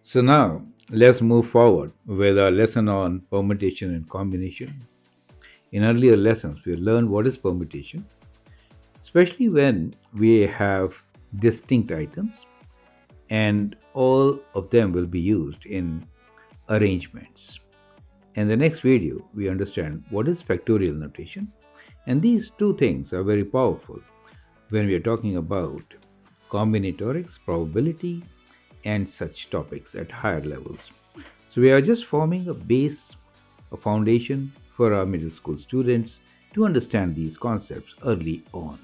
So now let's move forward with our lesson on permutation and combination. In earlier lessons, we learned what is permutation, especially when we have distinct items and all of them will be used in arrangements. In the next video, we understand what is factorial notation, and these two things are very powerful when we are talking about combinatorics, probability, and such topics at higher levels. So, we are just forming a base, a foundation for our middle school students to understand these concepts early on.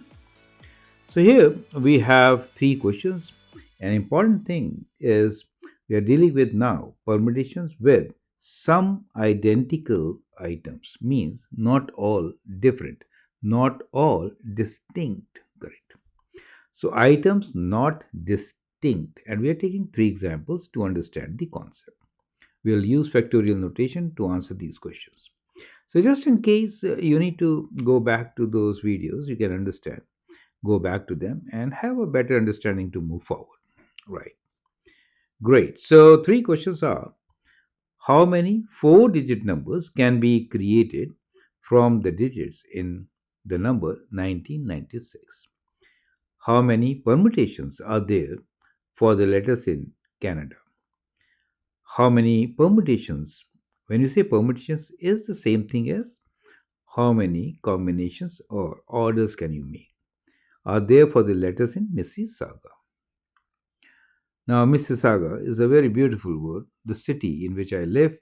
So, here we have three questions. An important thing is we are dealing with now permutations with some identical items, means not all different, not all distinct, correct? So, items not distinct, and we are taking three examples to understand the concept. We'll use factorial notation to answer these questions. So, just in case you need to go back to those videos, you can understand, go back to them and have a better understanding to move forward. Right. Great. So, three questions are: how many four-digit numbers can be created from the digits in the number 1996? How many permutations are there for the letters in Canada? How many permutations? When you say permutations, is the same thing as how many combinations or orders can you make? Are there for the letters in Mississauga? Now, Mississauga is a very beautiful word, the city in which I live.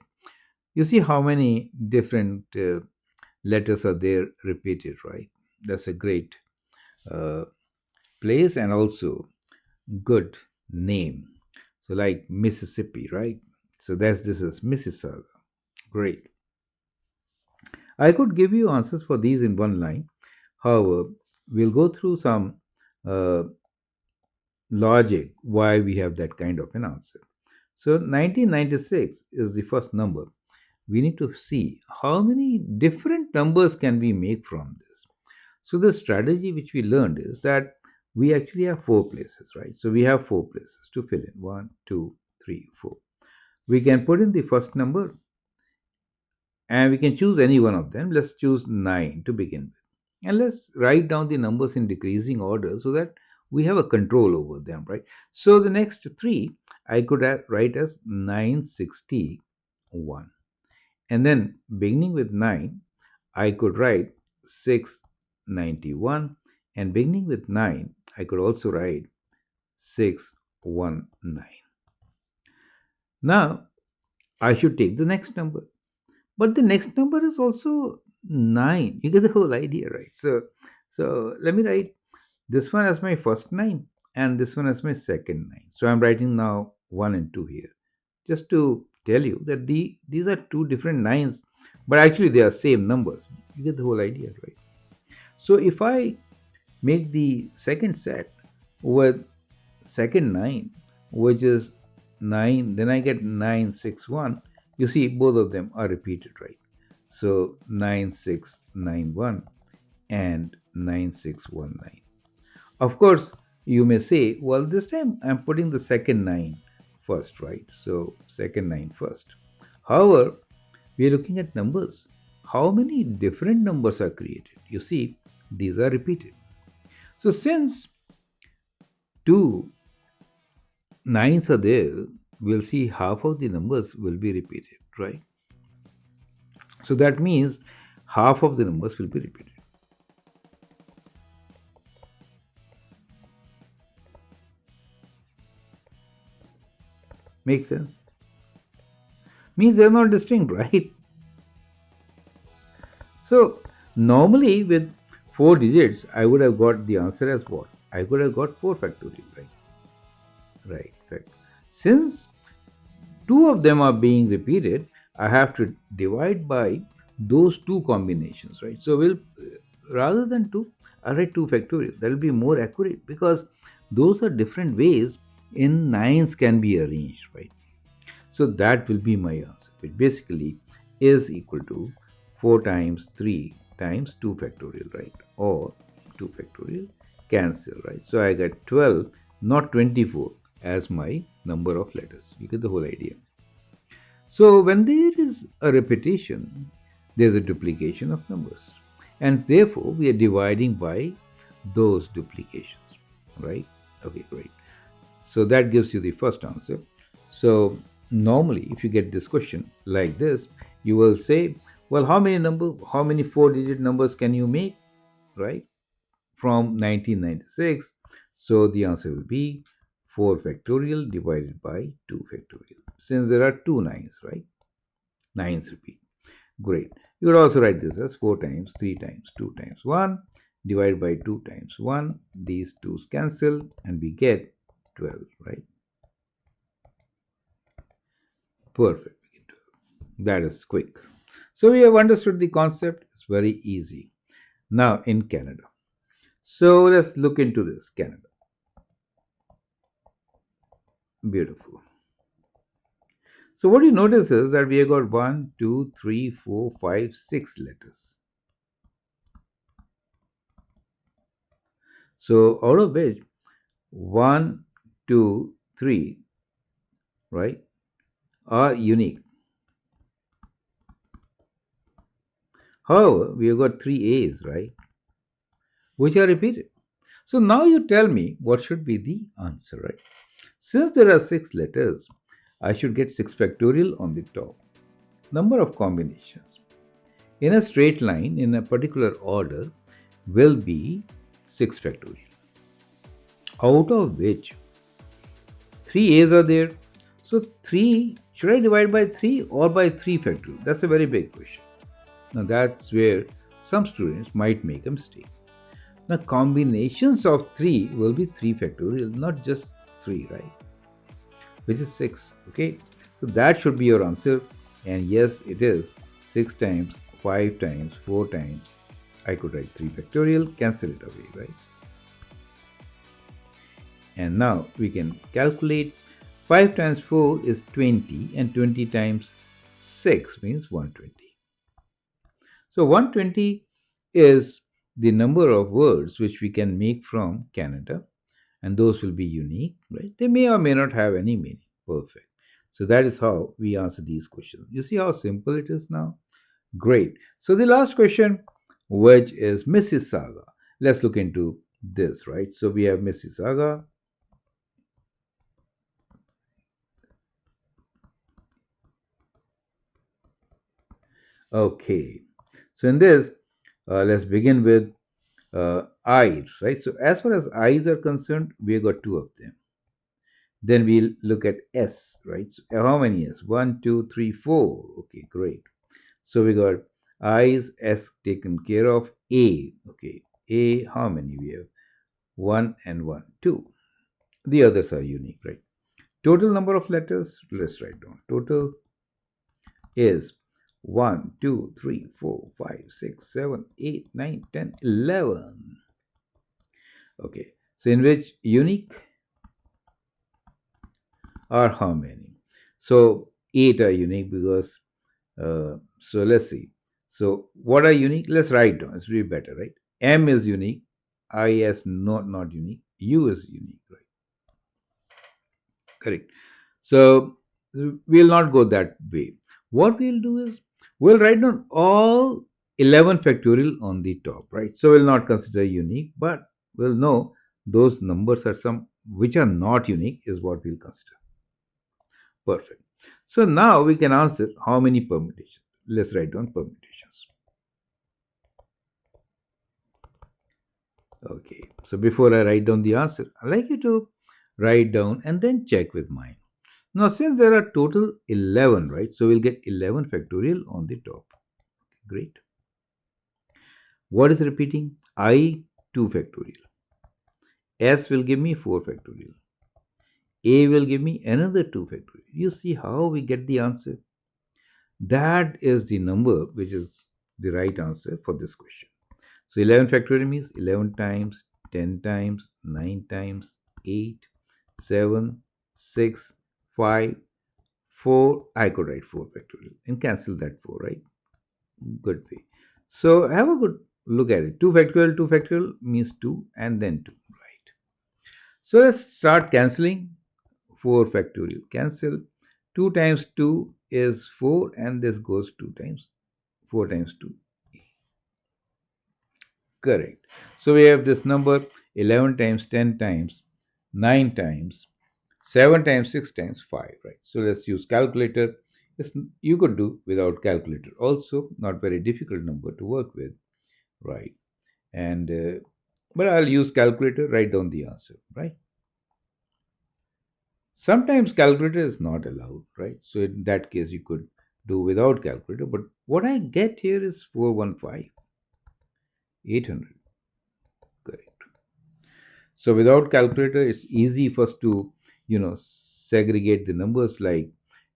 You see how many different letters are there repeated, right? That's a great uh, place and also good name. So, like Mississippi, right? So, this is Mississauga. Great. I could give you answers for these in one line. However, we'll go through some uh, logic why we have that kind of an answer. So 1996 is the first number. We need to see how many different numbers can we make from this. So the strategy which we learned is that we actually have four places, right? So we have four places to fill in: one, two, three, four. We can put in the first number and we can choose any one of them. Let's choose 9 to begin with. And let's write down the numbers in decreasing order so that we have a control over them, right? So the next three I could write as 961. And then beginning with 9, I could write 691. And beginning with 9, I could also write 619. Now I should take the next number. But the next number is also 9. You get the whole idea, right? So let me write this one as my first 9 and this one as my second 9. So I'm writing now 1 and 2 here. Just to tell you that these are two different 9s, but actually they are same numbers. You get the whole idea, right? So if I make the second set with second 9, which is 9, then I get 961. You see, both of them are repeated, right? So 9691 and 9619. Of course, you may say, well, this time I'm putting the second 9 first, right? So second 9 first. However, we are looking at numbers. How many different numbers are created? You see, these are repeated. So since two nines are there, we'll see half of the numbers will be repeated, right? So that means half of the numbers will be repeated. Makes sense? Means they're not distinct, right? So normally with four digits, I would have got the answer as what? I could have got 4 factorial, right? Right, right. Since two of them are being repeated, I have to divide by those two combinations, right? So we'll rather than two, I'll write 2 factorial. That will be more accurate because those are different ways in nines can be arranged, right? So that will be my answer, which basically is equal to 4 times 3 times 2 factorial, right? Or 2 factorial cancel, right? So I get 12, not 24 as my number of letters. You get the whole idea. So when there is a repetition, there's a duplication of numbers. And therefore, we are dividing by those duplications, right? Okay, great. So that gives you the first answer. So normally, if you get this question like this, you will say, well, how many four-digit numbers can you make, right? From 1996. So the answer will be 4 factorial divided by 2 factorial. Since there are two nines, right? Nines repeat. Great. You would also write this as 4 times 3 times 2 times 1 divided by 2 times 1. These 2's cancel and we get 12, right? Perfect. We get 12. That is quick. So we have understood the concept. It's very easy. Now in Canada. So let's look into this. Canada. Beautiful. So what you notice is that we have got 1, 2, 3, 4, 5, 6 letters. So out of which 1, 2, 3, right, are unique. However, we have got 3 A's, right, which are repeated. So now you tell me what should be the answer, right? Since there are 6 letters, I should get 6 factorial on the top. Number of combinations in a straight line in a particular order will be 6 factorial, out of which 3 A's are there. So 3, should I divide by 3 or by 3 factorial? That's a very big question. Now that's where some students might make a mistake. Now combinations of 3 will be 3 factorial, not just 3, right? Which is 6, okay? So that should be your answer. And yes, it is 6 times, 5 times, 4 times. I could write 3 factorial, cancel it away, right? And now we can calculate 5 times 4 is 20 and 20 times 6 means 120. So 120 is the number of words which we can make from Canada, and those will be unique, right? They may or may not have any meaning. Perfect. So that is how we answer these questions. You see how simple it is now? Great. So the last question, which is Mississauga. Let's look into this, right? So we have Mississauga. Okay. So in this, let's begin with eyes, right? So as far as eyes are concerned, we got two of them. Then we'll look at S, right? So how many S? 1, 2, 3, 4. Okay, great. So we got eyes, S taken care of. A, okay. A, how many we have? 1 and 1, 2. The others are unique, right? Total number of letters, let's write down. Total is 1, 2, 3, 4, 5, 6, 7, 8, 9, 10, 11. Okay, so in which unique are how many? So 8 are unique because, so let's see. So what are unique? Let's write down. It's really better, right? M is unique. I is not unique. U is unique, right? Correct. So we'll not go that way. What we'll do is we'll write down all 11 factorial on the top, right? So we'll not consider unique, but we'll know those numbers are some which are not unique is what we'll consider. Perfect. So now we can answer how many permutations. Let's write down permutations. Okay. So before I write down the answer, I'd like you to write down and then check with mine. Now, since there are total 11, right? So we'll get 11 factorial on the top. Great. What is repeating? I, 2 factorial. S will give me 4 factorial. A will give me another 2 factorial. You see how we get the answer? That is the number which is the right answer for this question. So 11 factorial means 11 times, 10 times, 9 times, 8, 7, 6, 5, 4. I could write 4 factorial and cancel that 4, right? Good way. So have a good look at it. 2 factorial means 2 and then 2, right? So let's start cancelling. 4 factorial. Cancel. 2 times 2 is 4, and this goes 2 times. 4 times 2. Correct. So we have this number 11 times 10 times 9 times 7 times 6 times 5, right? So let's use calculator. This you could do without calculator also, not very difficult number to work with, right? And but I'll use calculator, write down the answer, right? Sometimes calculator is not allowed, right? So in that case you could do without calculator, but what I get here is 415 800. Correct. So without calculator, it's easy for us to, segregate the numbers, like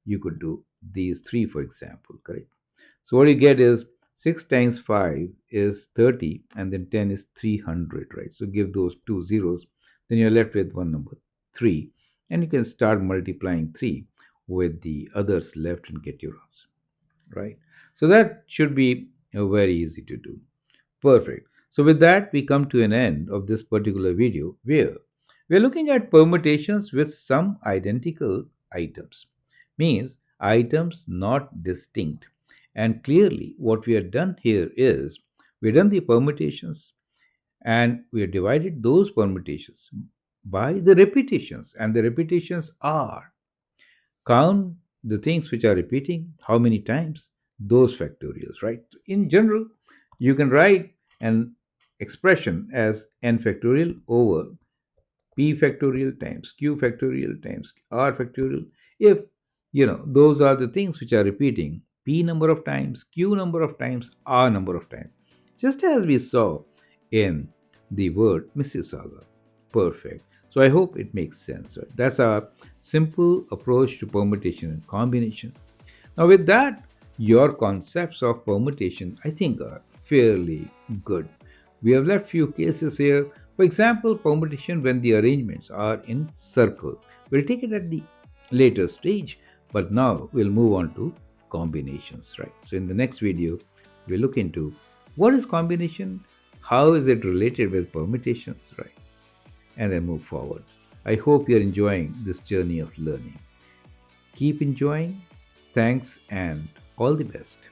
you could do these three, for example, correct? So what you get is 6 times 5 is 30, and then 10 is 300, right? So give those two zeros, then you're left with one number, 3. And you can start multiplying 3 with the others left and get your answer, right? So that should be very easy to do. Perfect. So, with that, we come to an end of this particular video where we are looking at permutations with some identical items, means items not distinct. And clearly, what we have done here is we've done the permutations and we have divided those permutations by the repetitions, and the repetitions are count the things which are repeating, how many times, those factorials, right? In general, you can write an expression as n factorial over p factorial times q factorial times r factorial if those are the things which are repeating p number of times, q number of times, r number of times, just as we saw in the word Mississauga. Perfect. So I hope it makes sense. Right? That's our simple approach to permutation and combination. Now, with that, your concepts of permutation, I think, are fairly good. We have left few cases here. For example, permutation when the arrangements are in circle. We'll take it at the later stage, but now we'll move on to combinations, right? So in the next video, we'll look into what is combination, how is it related with permutations, right? And then move forward. I hope you're enjoying this journey of learning. Keep enjoying. Thanks and all the best.